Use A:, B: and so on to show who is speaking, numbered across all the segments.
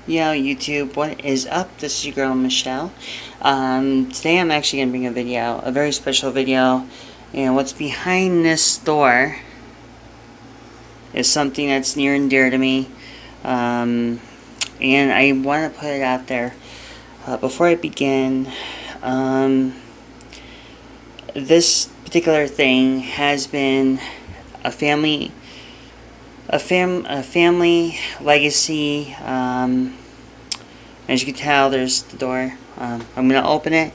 A: Yo YouTube, what is up? This is your girl Michelle. Today I'm actually going to bring a video, a very special video, and what's behind this door is something that's near and dear to me, and I want to put it out there. Before I begin, this particular thing has been a family legacy. As you can tell, there's the door. I'm going to open it,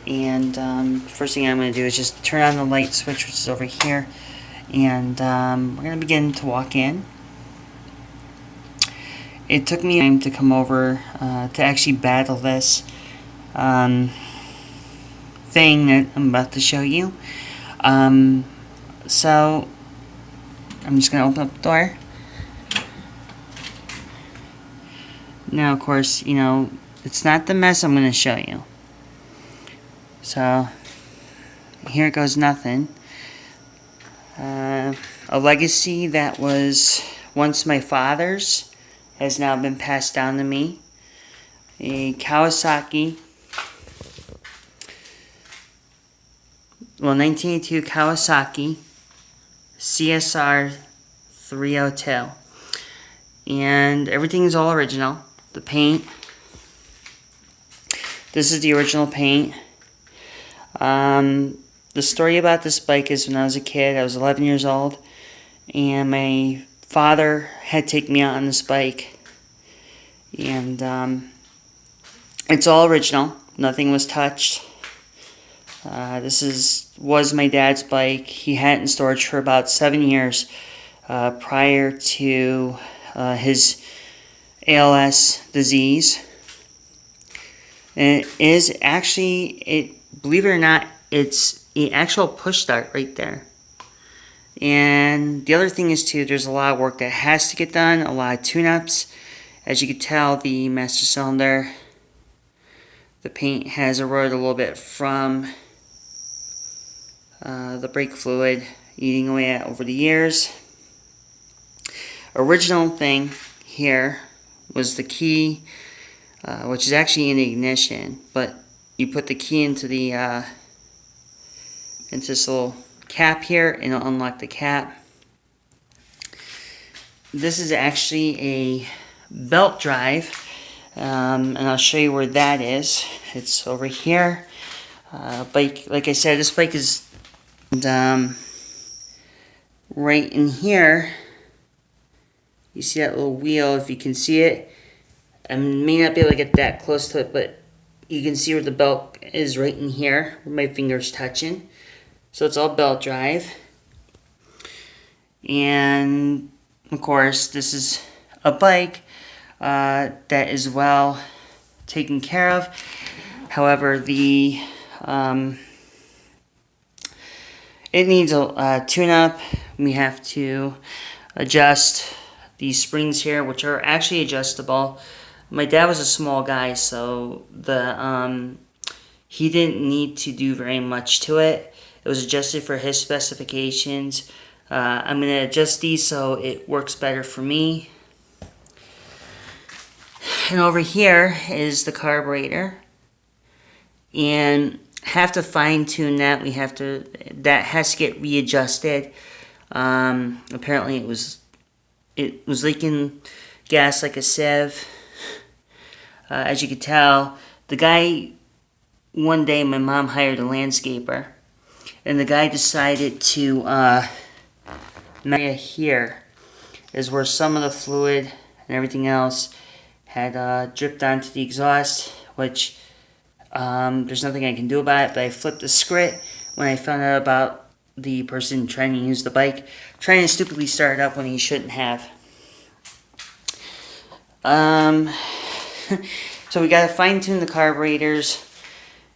A: and first thing I'm going to do is just turn on the light switch, which is over here, and we're going to begin to walk in. It took me time to come over to actually battle this thing that I'm about to show you. So I'm just going to open up the door. Now, of course, you know, it's not the mess I'm going to show you. So, here goes nothing. A legacy that was once my father's has now been passed down to me. A Kawasaki, 1982 Kawasaki CSR 302. And everything is all original. The paint. This is the original paint. The story about this bike is when I was a kid, I was 11 years old, and my father had taken me out on this bike. And it's all original. Nothing was touched. This was my dad's bike. He had it in storage for about 7 years prior to his ALS disease. And it is actually, believe it or not, it's an actual push start right there. And the other thing is too, there's a lot of work that has to get done, a lot of tune-ups. As you can tell, the master cylinder, the paint has eroded a little bit from the brake fluid eating away at over the years. Original thing here was the key, which is actually in the ignition, but you put the key into the into this little cap here, and it'll unlock the cap. This is actually a belt drive, and I'll show you where that is. It's over here. Bike, like I said, this bike is right in here. You see that little wheel, if you can see it. I may not be able to get that close to it, but you can see where the belt is right in here, where my finger's touching. So it's all belt drive. And, of course, this is a bike that is well taken care of. However, it needs a tune-up. We have to adjust these springs here, which are actually adjustable. My dad was a small guy, so he didn't need to do very much to it. It was adjusted for his specifications. I'm going to adjust these so it works better for me. And over here is the carburetor. And have to fine tune that. That has to get readjusted. Apparently it was leaking gas like a sieve. As you can tell, the guy, one day my mom hired a landscaper, and the guy decided to, here is where some of the fluid and everything else had dripped onto the exhaust, which there's nothing I can do about it, but I flipped the script when I found out about the person trying to use the bike, trying to stupidly start it up when he shouldn't have. So we gotta fine tune the carburetors.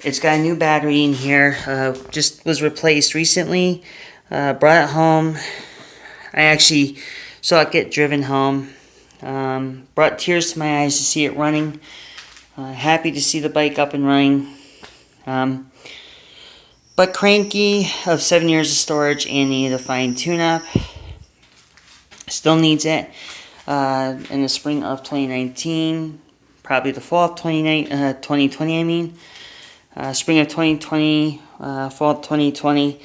A: It's got a new battery in here. Just was replaced recently. Brought it home. I actually saw it get driven home. Brought tears to my eyes to see it running. Happy to see the bike up and running. But cranky of 7 years of storage and needed a fine tune-up. Still needs it. in the spring of 2019, probably the fall of 2020, I mean. Spring of 2020, fall of 2020,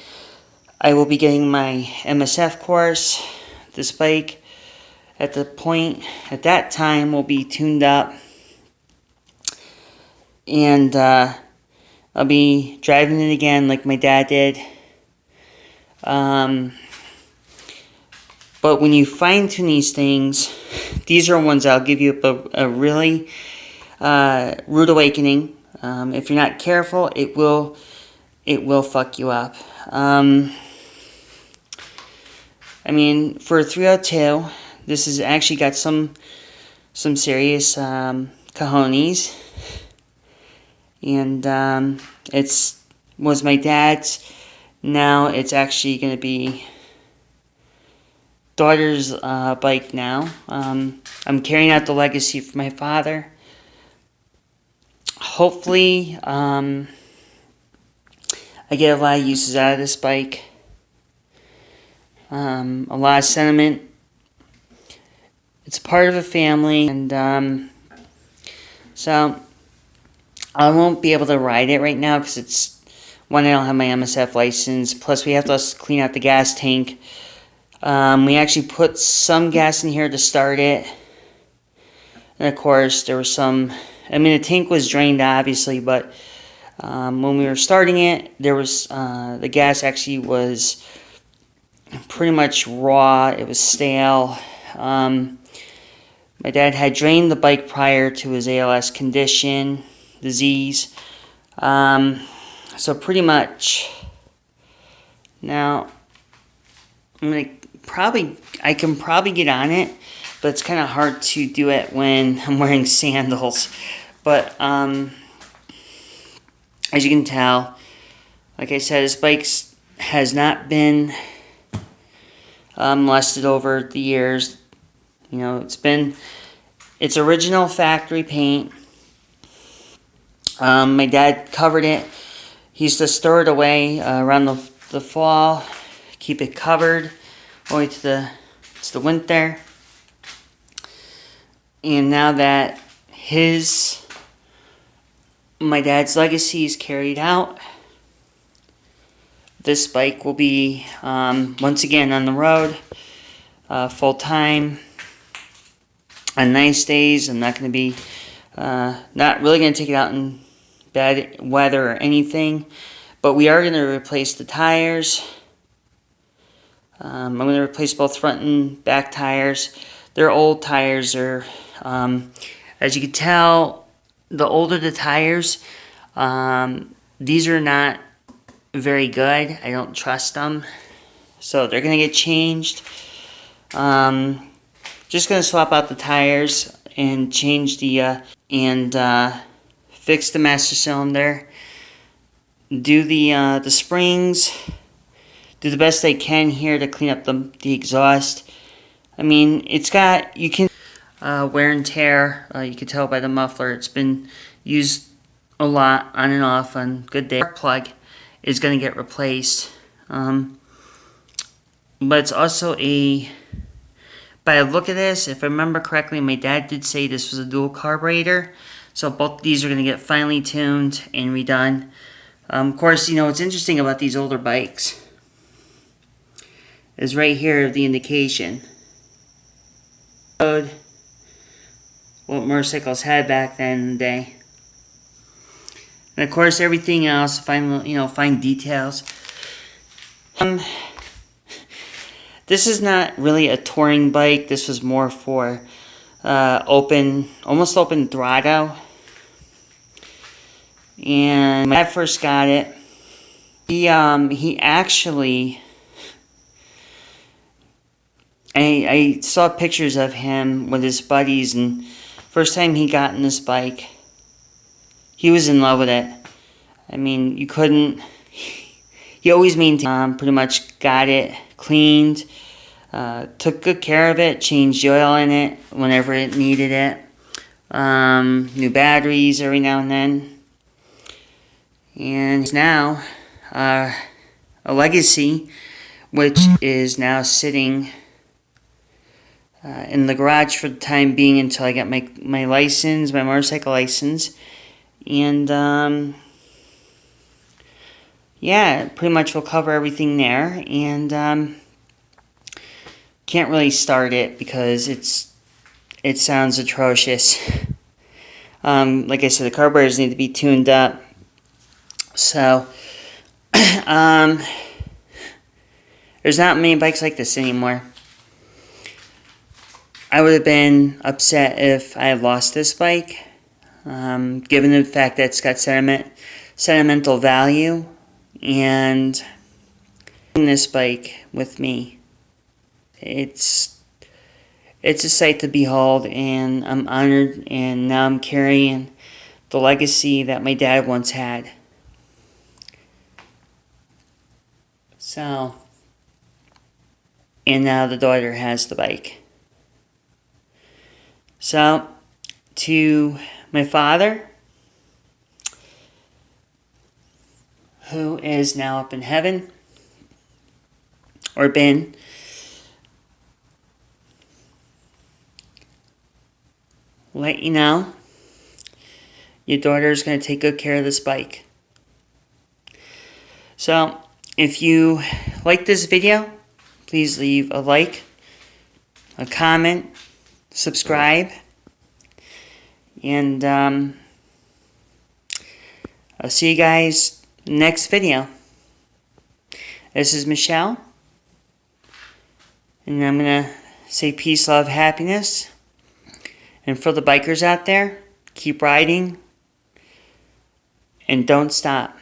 A: I will be getting my MSF course. This bike, at that time, will be tuned up. And I'll be driving it again like my dad did. But when you fine tune these things, these are ones that'll give you a really rude awakening. If you're not careful, it will fuck you up. I mean, for a 302, this has actually got some serious cojones. And was my dad's. Now it's actually going to be daughter's bike now. I'm carrying out the legacy from my father. Hopefully, I get a lot of uses out of this bike. A lot of sentiment. It's part of a family, and so I won't be able to ride it right now because I don't have my MSF license. Plus, we have to clean out the gas tank. We actually put some gas in here to start it. And of course, there was some. I mean, the tank was drained, obviously, but when we were starting it, there was the gas actually was pretty much raw. It was stale. My dad had drained the bike prior to his ALS condition, disease. So pretty much now I can probably get on it, but it's kind of hard to do it when I'm wearing sandals. But as you can tell, like I said, this bike has not been molested over the years. You know, it's original factory paint. My dad covered it. He used to store it away around the fall, keep it covered all the way to the winter. And now that my dad's legacy is carried out, this bike will be once again on the road full time. On nice days, I'm not going to be not really going to take it out in bad weather or anything, but we are going to replace the tires. I'm going to replace both front and back tires. They're old tires. As you can tell, the older the tires, these are not very good. I don't trust them, so they're going to get changed. Just going to swap out the tires and change the fix the master cylinder, do the springs, do the best I can here to clean up the exhaust. I mean, you can wear and tear. You can tell by the muffler. It's been used a lot on and off on good days. Spark plug is going to get replaced, but it's also by the look of this, if I remember correctly, my dad did say this was a dual carburetor. So both these are going to get finely tuned and redone. Of course, you know, what's interesting about these older bikes is right here the indication. What motorcycles had back then in the day. And of course, everything else, fine details. This is not really a touring bike. This was more for almost open throttle. And when I first got it, he actually, I saw pictures of him with his buddies, and first time he got in this bike, he was in love with it. I mean, he always maintained, pretty much got it cleaned, took good care of it, changed the oil in it whenever it needed it, new batteries every now and then. And now a legacy, which is now sitting in the garage for the time being until I get my license, my motorcycle license. And yeah, pretty much we'll cover everything there. And can't really start it because it sounds atrocious. Like I said, the carburetors need to be tuned up. So there's not many bikes like this anymore. I would have been upset if I had lost this bike, given the fact that it's got sentimental value, and this bike with me, it's a sight to behold, and I'm honored, and now I'm carrying the legacy that my dad once had. So, and now the daughter has the bike. So, to my father, who is now up in heaven, or been, let you know, your daughter is going to take good care of this bike. So, if you like this video, please leave a like, a comment, subscribe, and I'll see you guys next video. This is Michelle, and I'm going to say peace, love, happiness. And for the bikers out there, keep riding and don't stop.